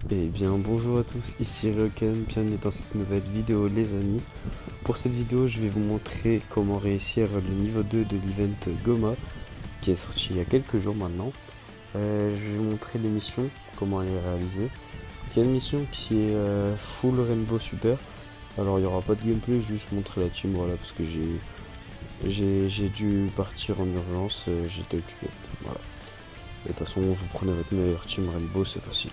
Eh bien bonjour à tous, ici Ryoken, bienvenue dans cette nouvelle vidéo les amis. Pour cette vidéo je vais vous montrer comment réussir le niveau 2 de l'event Goma qui est sorti il y a quelques jours maintenant. Je vais vous montrer les missions, comment elle est réalisée. Il y a une mission qui est full Rainbow Super. Alors il n'y aura pas de gameplay, juste montrer la team, voilà, parce que j'ai dû partir en urgence, j'étais occupé. Voilà. Et de toute façon vous prenez votre meilleure team Rainbow, c'est facile.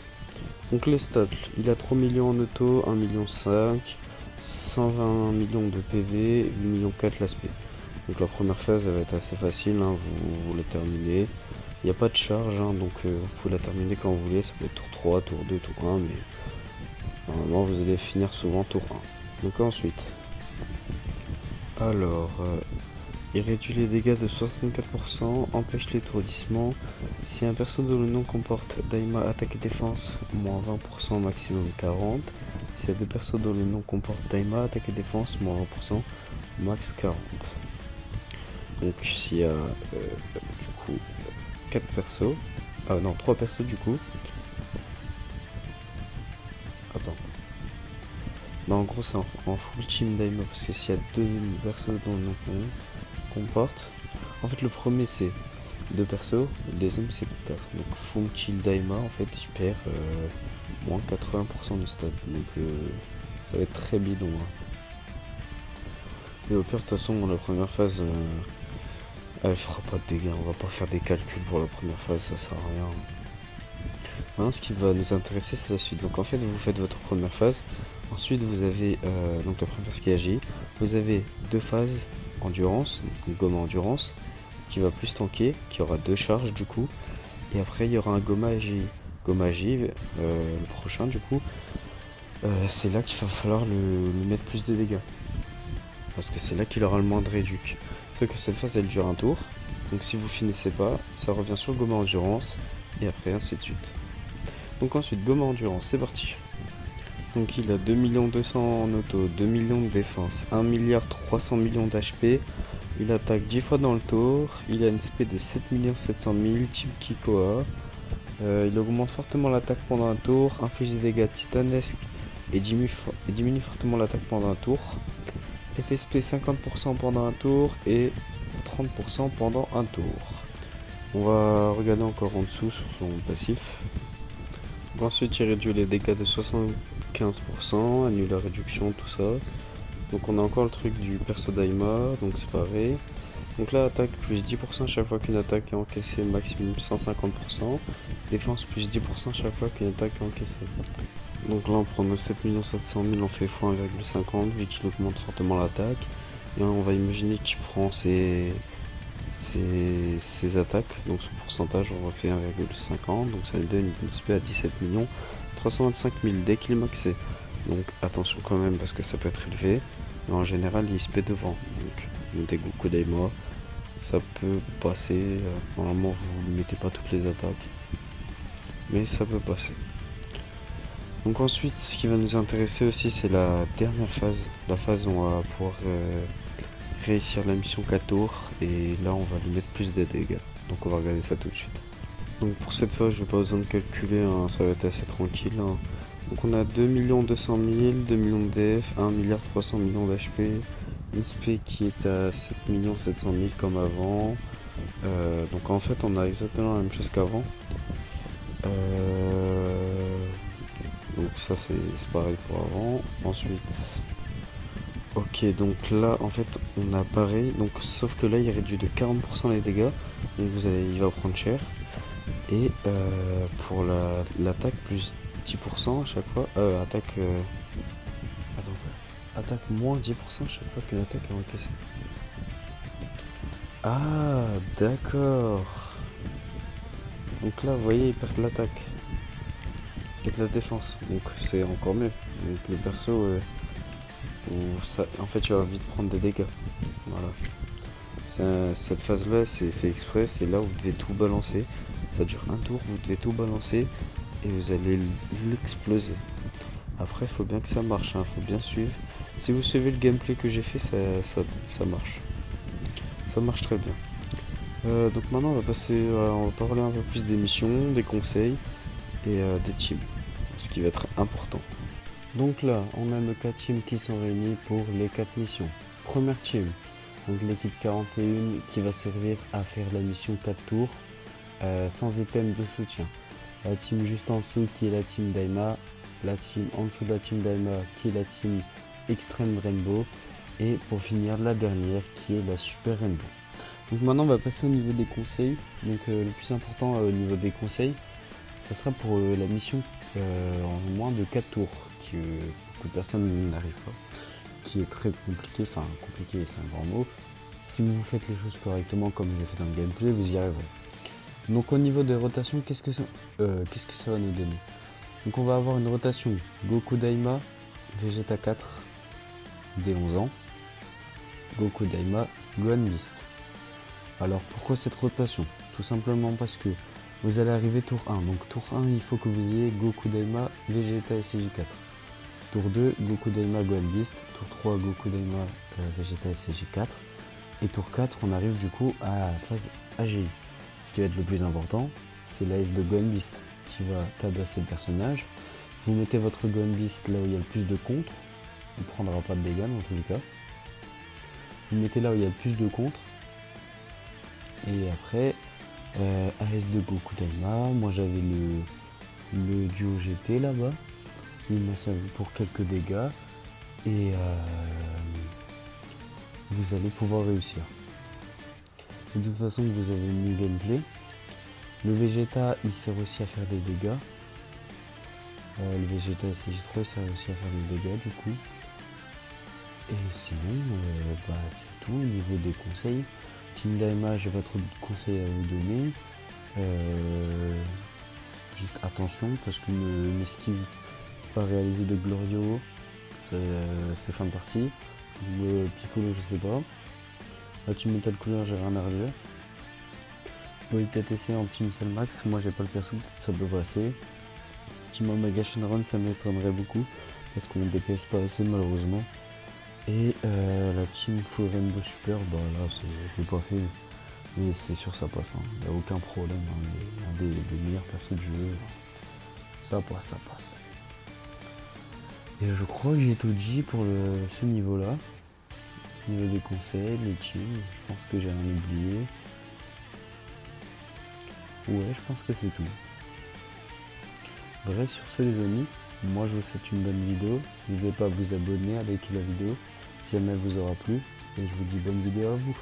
Donc les stats, il a 3 millions en auto, 1 million 5, 120 millions de PV, 8 millions 4 l'aspect. Donc la première phase elle va être assez facile, hein, vous la terminez. Il n'y a pas de charge, hein, donc vous pouvez la terminer quand vous voulez, ça peut être tour 3, tour 2, tour 1, mais normalement vous allez finir souvent tour 1. Donc ensuite, alors, il réduit les dégâts de 64%, empêche l'étourdissement. Si un perso dont le nom comporte Daima attaque et défense, moins 20%, maximum 40. S'il y a deux persos dont le nom comporte Daima attaque et défense, moins 20%, max 40. Donc s'il y a du coup 4 persos, ah non 3 persos du coup. Attends. Non, en gros c'est en full team Daima parce que s'il y a deux persos dont le nom comporte, en fait le premier c'est 2 persos, le deuxième c'est 4. Donc Full Chill Daima en fait il perd moins 80% de stats. Donc ça va être très bidon. Hein. Et au pire de toute façon la première phase elle fera pas de dégâts, on va pas faire des calculs pour la première phase, ça sert à rien. Maintenant ce qui va nous intéresser c'est la suite. Donc en fait vous faites votre première phase, ensuite vous avez donc la première phase qui agit, vous avez deux phases endurance, donc Goma endurance, qui va plus tanker, qui aura deux charges du coup, et après il y aura un Goma AGI. Goma AGI, le prochain du coup, c'est là qu'il va falloir lui mettre plus de dégâts. Parce que c'est là qu'il aura le moins de réduc. Sauf que cette phase elle dure un tour, donc si vous finissez pas, ça revient sur Goma endurance, et après ainsi de suite. Donc ensuite Goma endurance, c'est parti. Donc il a 2 200 000 en auto, 2 millions de défense, 1 milliard 300 millions d'HP. Il attaque 10 fois dans le tour. Il a une SP de 7 700 000, type Kikoa. Il augmente fortement l'attaque pendant un tour, inflige des dégâts titanesques et diminue fortement l'attaque pendant un tour. FSP 50% pendant un tour et 30% pendant un tour. On va regarder encore en dessous sur son passif. Ensuite il réduit les dégâts de 75%, annule la réduction, tout ça. Donc on a encore le truc du perso Daima, donc c'est pareil. Donc là attaque plus 10% chaque fois qu'une attaque est encaissée, maximum 150%. Défense plus 10% chaque fois qu'une attaque est encaissée. Donc là on prend nos 7 700 000, on fait x1,50 vu qu'il augmente fortement l'attaque. Et là on va imaginer qu'il prend ses attaques, donc son pourcentage on refait 1,50, donc ça lui donne une SP à 17 325 000 dès qu'il est maxé. Donc attention quand même parce que ça peut être élevé, mais en général il se paie devant. Donc mettez Goku Daima, ça peut passer, normalement vous ne mettez pas toutes les attaques, mais ça peut passer. Donc ensuite ce qui va nous intéresser aussi c'est la dernière phase, la phase où on va pouvoir réussir la mission 4 tours, et là on va lui mettre plus de dégâts. Donc on va regarder ça tout de suite. Donc pour cette phase je n'ai pas besoin de calculer, hein, ça va être assez tranquille. Hein. Donc on a 2 200 000, 2 millions de DF, 1 milliard 300 millions d'HP, une SP qui est à 7 700 000 comme avant. Donc en fait on a exactement la même chose qu'avant. Donc ça c'est pareil pour avant. Ensuite, ok, donc là en fait on a pareil, donc sauf que là il réduit de 40% les dégâts, donc il va prendre cher. Et pour l'attaque plus 10% à chaque fois, attaque moins 10% chaque fois qu'une attaque est encaissée. Ah d'accord. Donc là vous voyez il perd l'attaque et de la défense, donc c'est encore mieux. Donc le perso en fait tu vas vite prendre des dégâts. Voilà. Cette phase là c'est fait exprès, c'est là où vous devez tout balancer. Ça dure un tour, vous devez tout balancer et vous allez l'exploser. Après, il faut bien que ça marche, hein, faut bien suivre. Si vous suivez le gameplay que j'ai fait, ça marche. Ça marche très bien. Donc maintenant, on va parler un peu plus des missions, des conseils et des teams. ce qui va être important. Donc là, on a nos 4 teams qui sont réunis pour les 4 missions. Première team, donc l'équipe 41 qui va servir à faire la mission 4 tours sans item de soutien. La team juste en dessous qui est la team Daima, la team en dessous de la team Daima qui est la team Extreme Rainbow, et pour finir la dernière qui est la Super Rainbow. Donc maintenant on va passer au niveau des conseils. Donc le plus important au niveau des conseils, ça sera pour la mission en moins de 4 tours, que beaucoup de personnes n'arrivent pas, qui est très compliqué, enfin compliqué c'est un grand mot. Si vous faites les choses correctement comme je l'ai fait dans le gameplay, vous y arriverez. Donc au niveau des rotations, qu'est-ce que ça va nous donner? Donc on va avoir une rotation Goku Daima, Vegeta 4, dès 11 ans, Goku Daima, Gohan Beast. Alors pourquoi cette rotation? Tout simplement parce que vous allez arriver tour 1. Donc tour 1, il faut que vous ayez Goku Daima, Vegeta SCJ4. Tour 2, Goku Daima, Gohan Beast. Tour 3, Goku Daima, Vegeta SCJ4. Et tour 4, on arrive du coup à la phase AGI. Ce qui va être le plus important, c'est l'AS de Gohan Beast qui va tabasser le personnage. Vous mettez votre Gohan Beast là où il y a le plus de contre. Il ne prendra pas de dégâts dans tous les cas. Vous mettez là où il y a le plus de contre. Et après, AS de Goku Daima. Moi j'avais le duo GT là-bas. Il m'a servi pour quelques dégâts. Et vous allez pouvoir réussir. De toute façon, vous avez une gameplay. Le Vegeta, il sert aussi à faire des dégâts. Le Vegeta SCJ3, il sert aussi à faire des dégâts du coup. Et sinon, c'est tout au niveau des conseils. Team Daima, j'ai pas trop de conseils à vous donner. Juste attention, parce qu'une esquive pas réalisée de Glorio, c'est fin de partie. Le Piccolo, je sais pas. La team Metal Cooler, j'ai rien à redire. Vous pouvez peut-être essayer en team Cellmax, moi j'ai pas le perso, ça peut passer. Team Omega Shenron, ça m'étonnerait beaucoup, parce qu'on DPS pas assez malheureusement. Et la team Full Rainbow Super, là je l'ai pas fait, mais c'est sûr ça passe, il n'y a aucun problème, un des meilleurs persos de jeu, ça passe. Et je crois que j'ai tout dit pour ce niveau là. Au niveau des conseils, les teams, je pense que j'ai rien oublié. Ouais, je pense que c'est tout. Bref, sur ce les amis, moi je vous souhaite une bonne vidéo. N'oubliez pas à vous abonner, à liker la vidéo si jamais elle vous aura plu. Et je vous dis bonne vidéo à vous.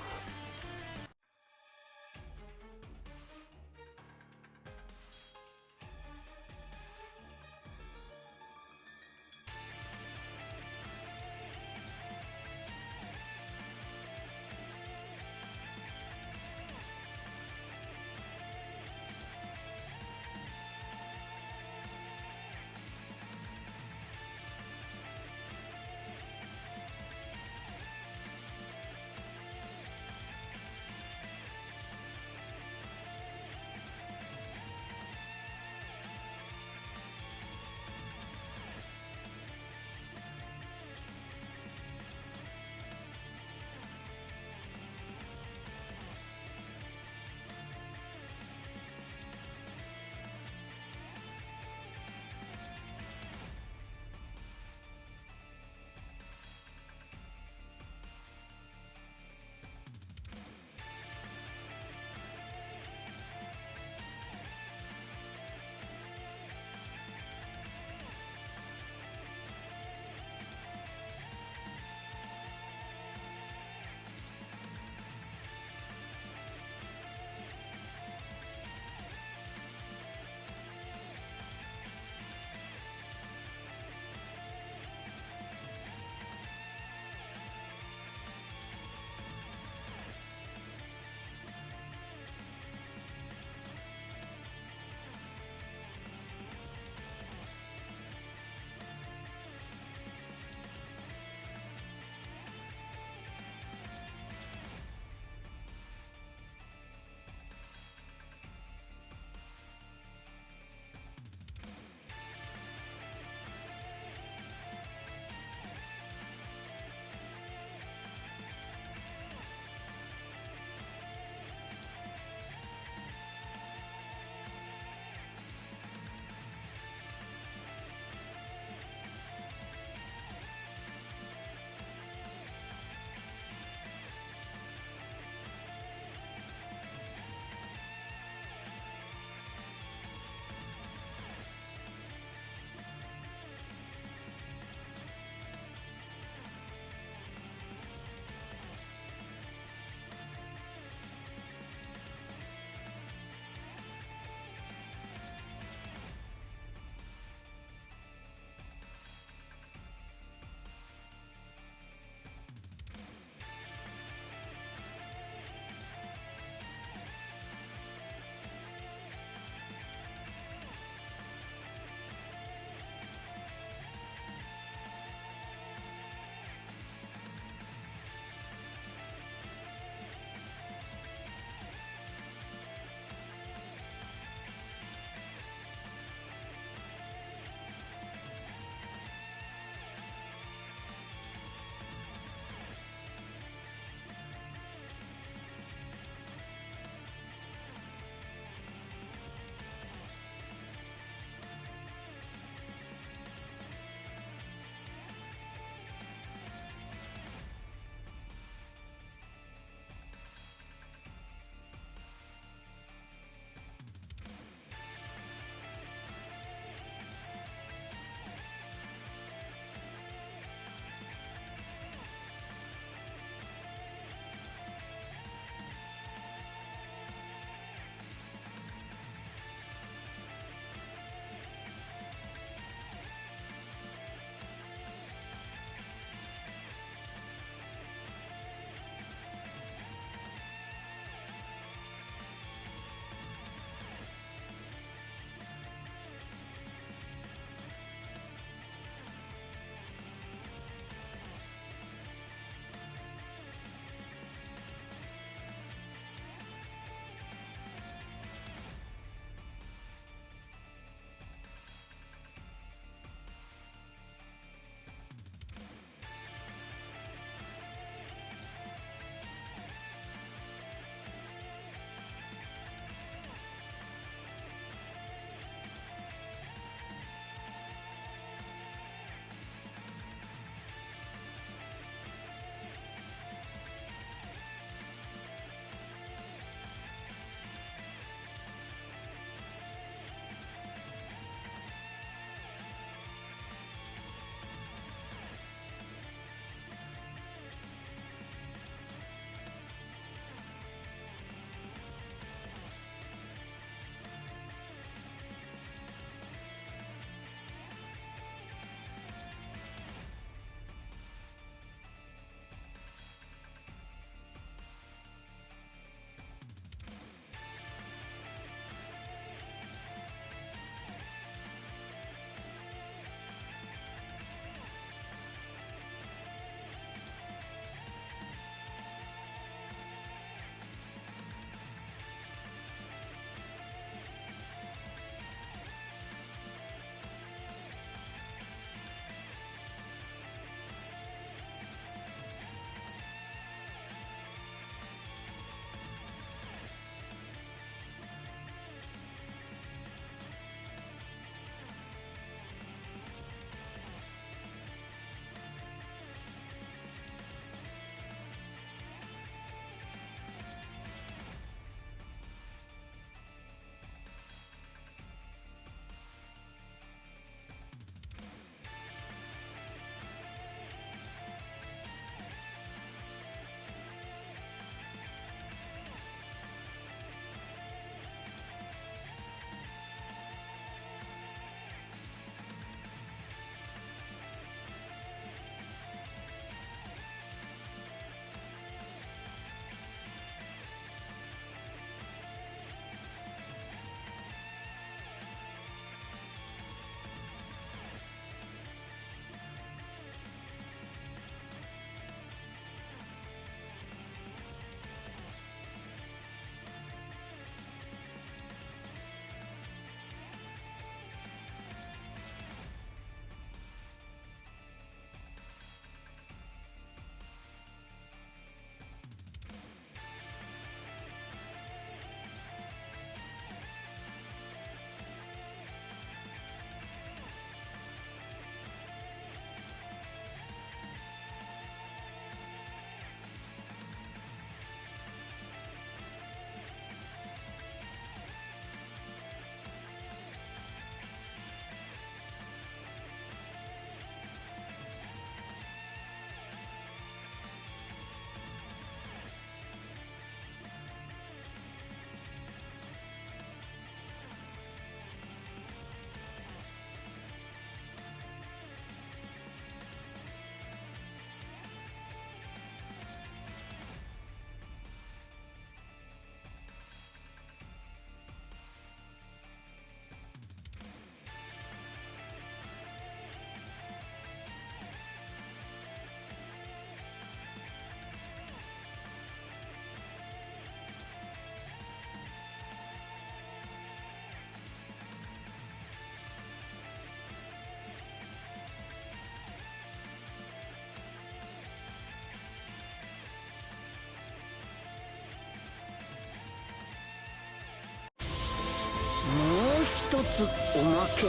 つおまけ。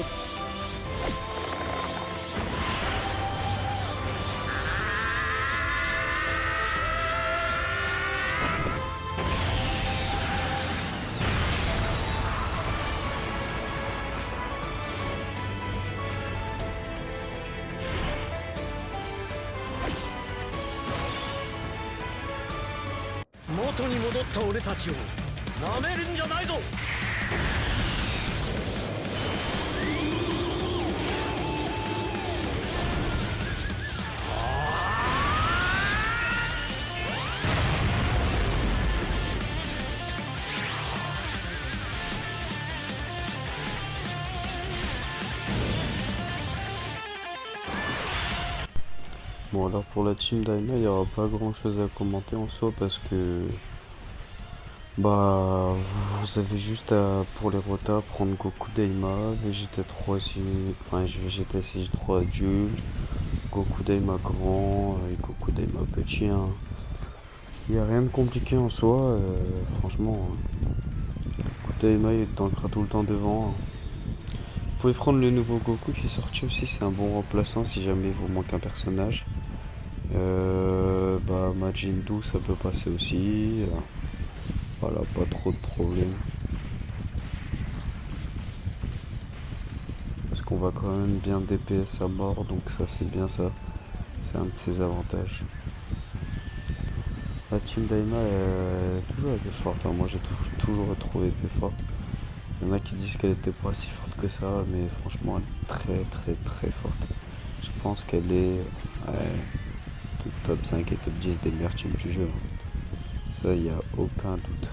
元に戻った俺たちをなめるんじゃないぞ。Bon, alors pour la team Daima, il n'y aura pas grand chose à commenter en soi parce que bah vous avez juste à, pour les rotas, prendre Goku Daima, Vegeta 3 enfin Vegeta SJ3 adulte, Goku Daima grand et Goku Daima petit. Hein. Il n'y a rien de compliqué en soi, franchement. Goku Daima il tankera tout le temps devant. Hein. Vous pouvez prendre le nouveau Goku qui est sorti aussi, c'est un bon remplaçant si jamais vous manque un personnage. Bah Majin Buu ça peut passer aussi. Voilà, pas trop de problèmes. Parce qu'on va quand même bien DPS à mort, donc ça c'est bien ça. C'est un de ses avantages. La team Daima a toujours été forte, hein. Moi j'ai toujours trouvé qu'elle était forte. Il y en a qui disent qu'elle était pas si forte que ça, mais franchement elle est très très très forte. Je pense qu'elle est top 5 et top 10 des meilleures teams du jeu. Ça, il n'y a aucun doute.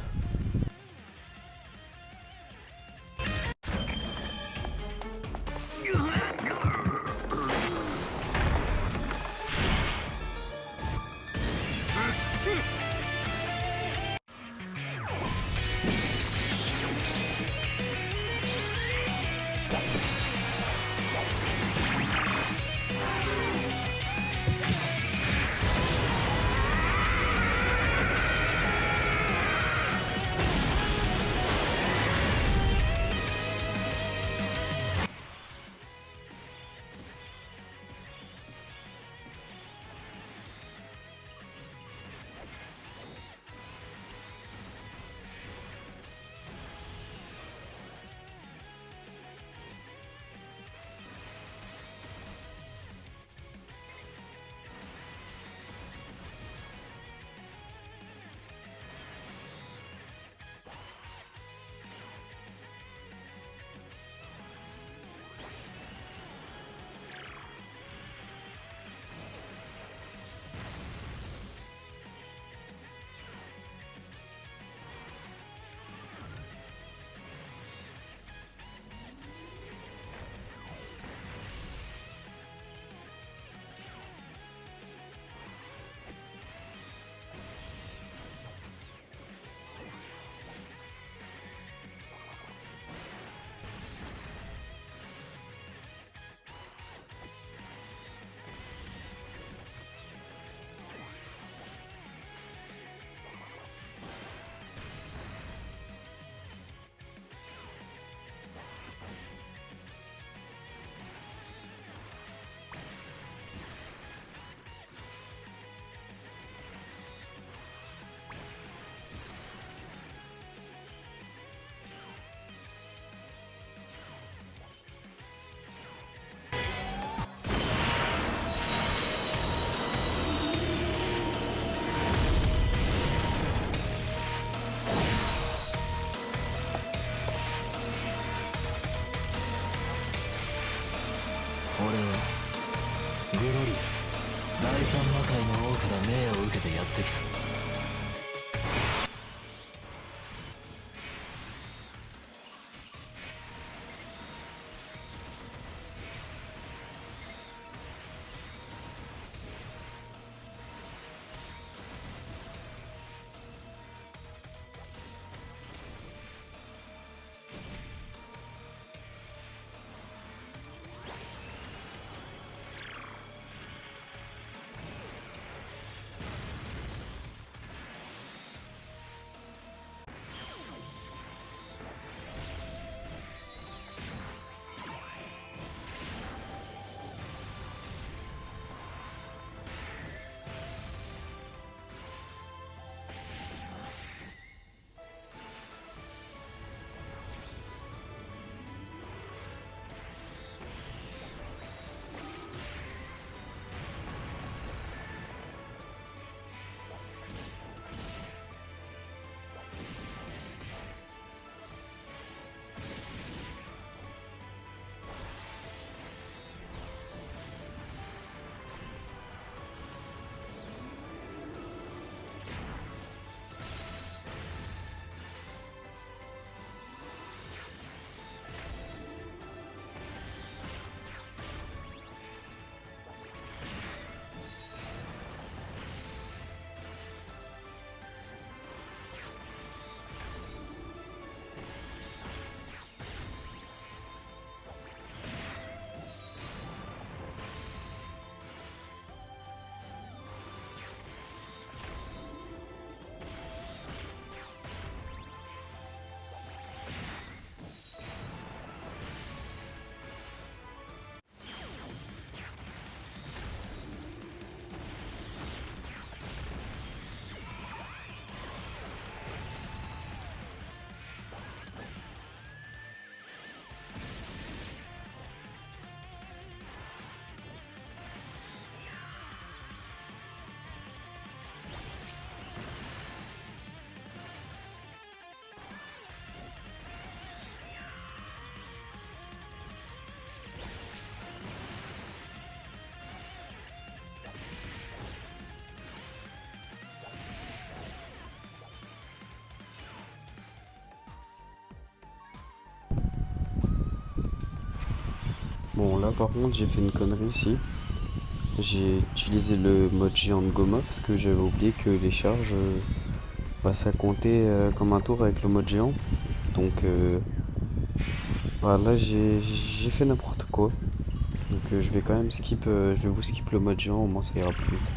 Bon, là par contre, j'ai fait une connerie ici. J'ai utilisé le mode géant de Goma parce que j'avais oublié que les charges, bah, ça comptait comme un tour avec le mode géant. Donc bah, là, j'ai fait n'importe quoi. Donc je vais quand même skip, je vais vous skip le mode géant, au moins ça ira plus vite.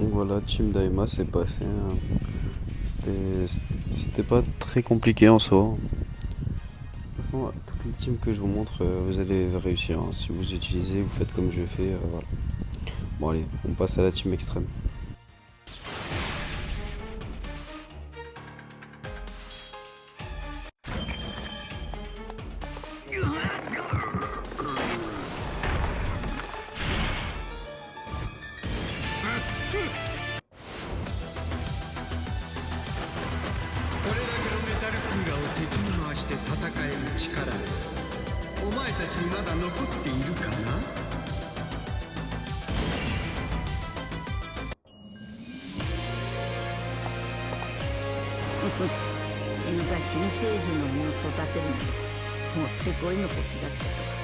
Donc voilà, Team Daima c'est passé. C'était pas très compliqué en soi. De toute façon, toutes les teams que je vous montre, vous allez réussir, hein. Si vous utilisez, vous faites comme je fais, voilà. Bon allez, on passe à la team extrême. これだけのメタルクーラーを敵に回して戦える力、お前たちにまだ残っているかな。地球が新生児の実を育てるのにもってこいの星だったとは。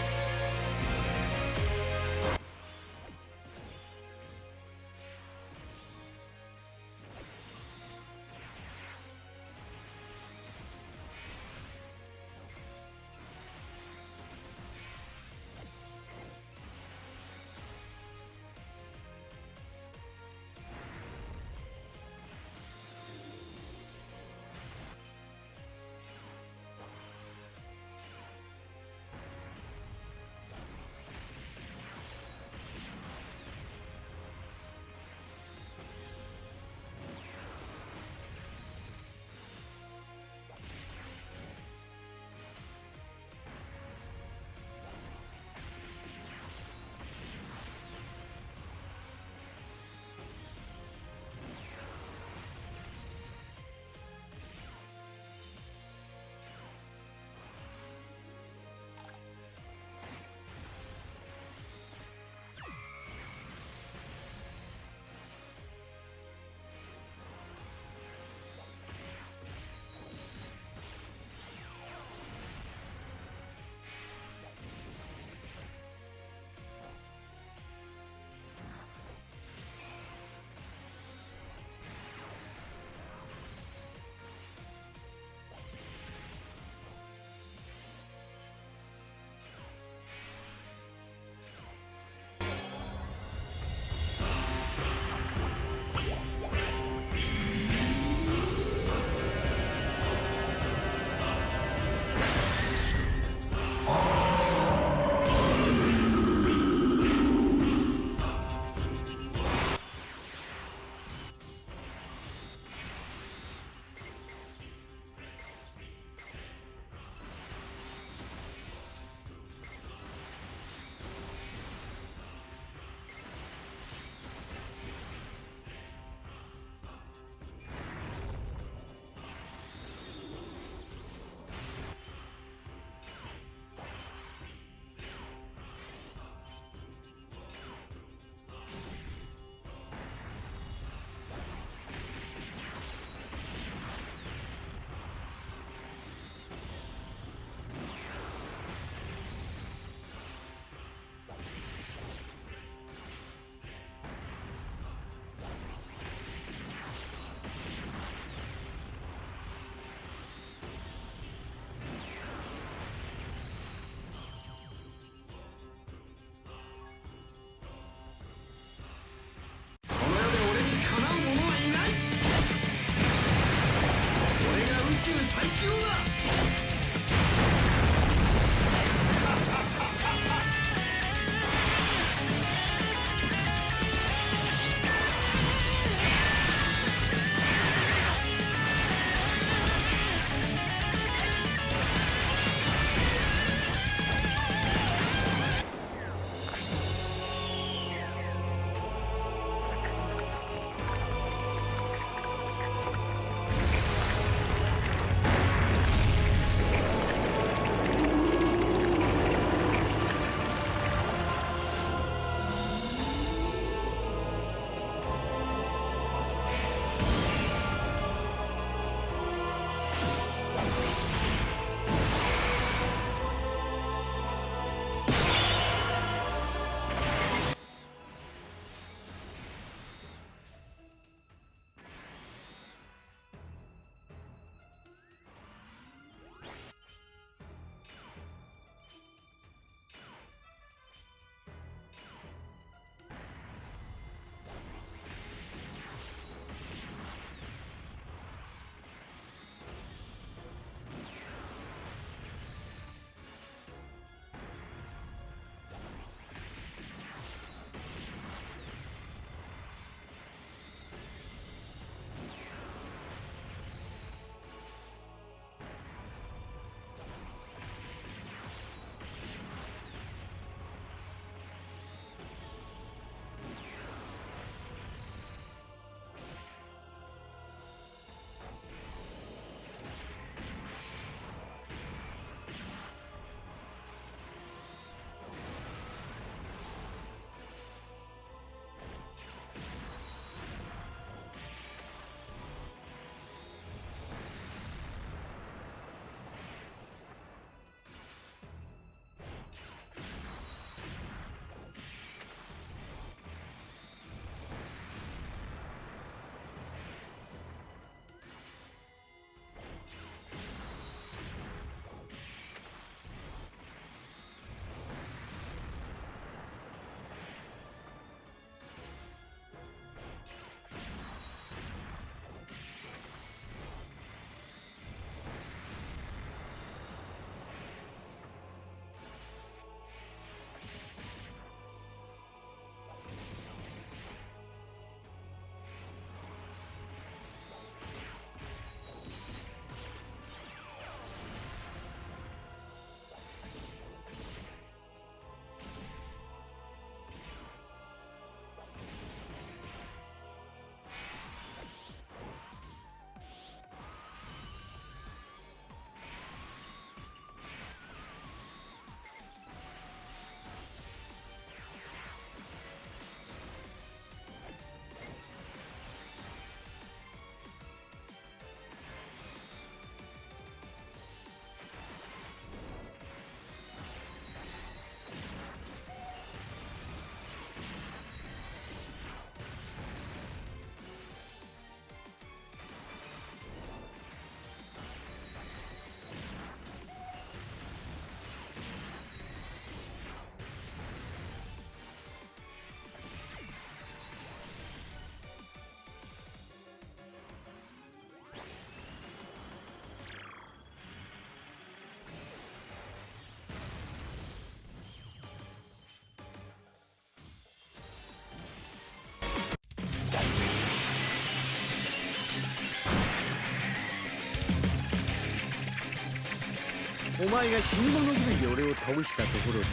お前が死に物狂いで俺を倒したところで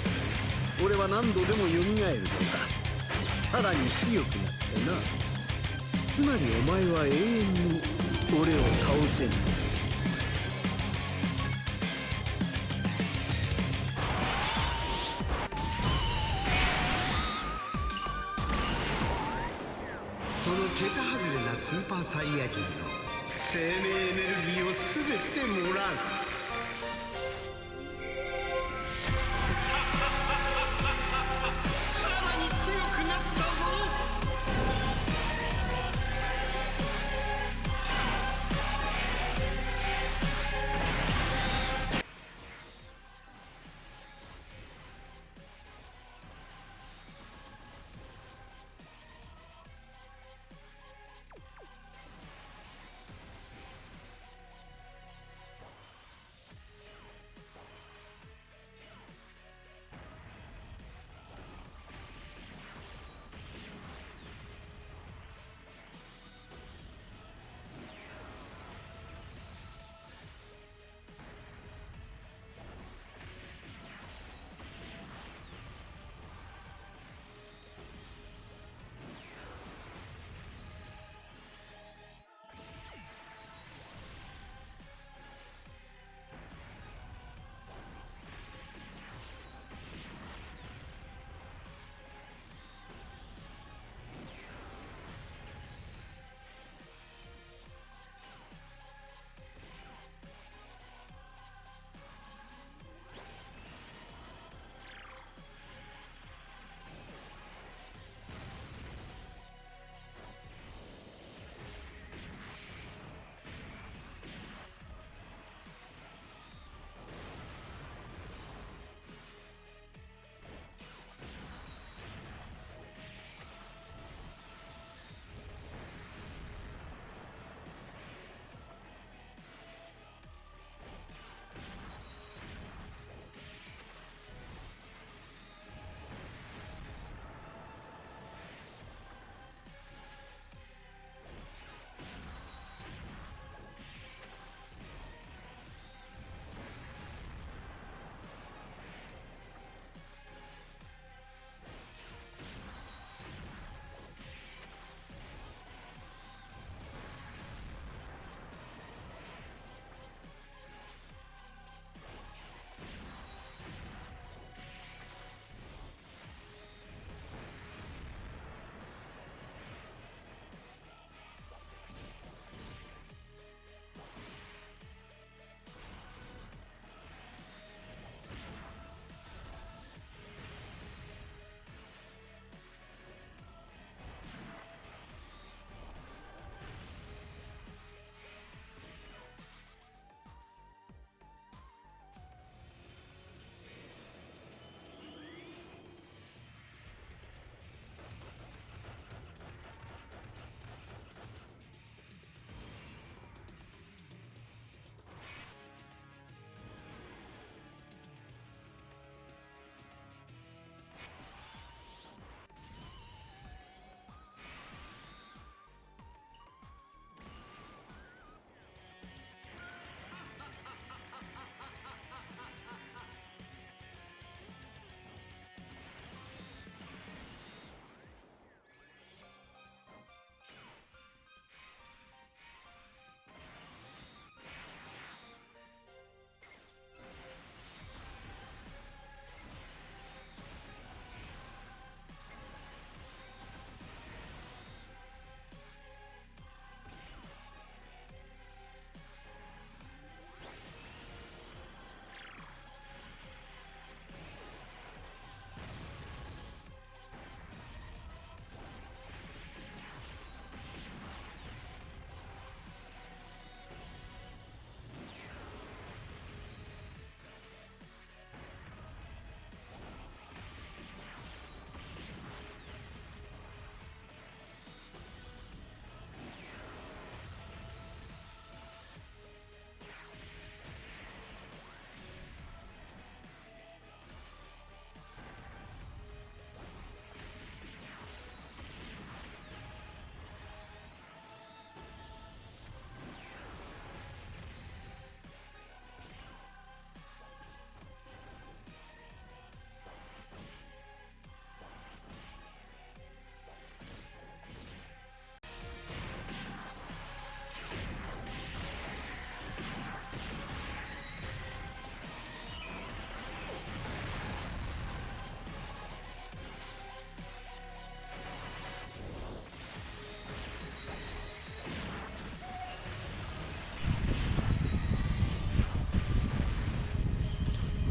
俺は何度でも蘇るのだ。さらに強くなってな。つまりお前は永遠に俺を倒せん。その桁外れなスーパーサイヤ人の生命エネルギーを全てもらう。さらに強くなったぞ。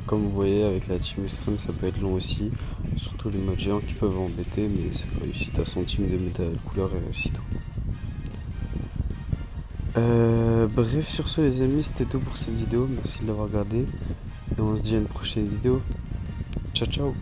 comme vous voyez, avec la team extrême, ça peut être long aussi. Surtout les modes géants qui peuvent embêter, mais c'est pas réussi. T'as son team de mettre la couleur et réussi tout. Bref, sur ce les amis, c'était tout pour cette vidéo. Merci de l'avoir regardé. Et on se dit à une prochaine vidéo. Ciao ciao.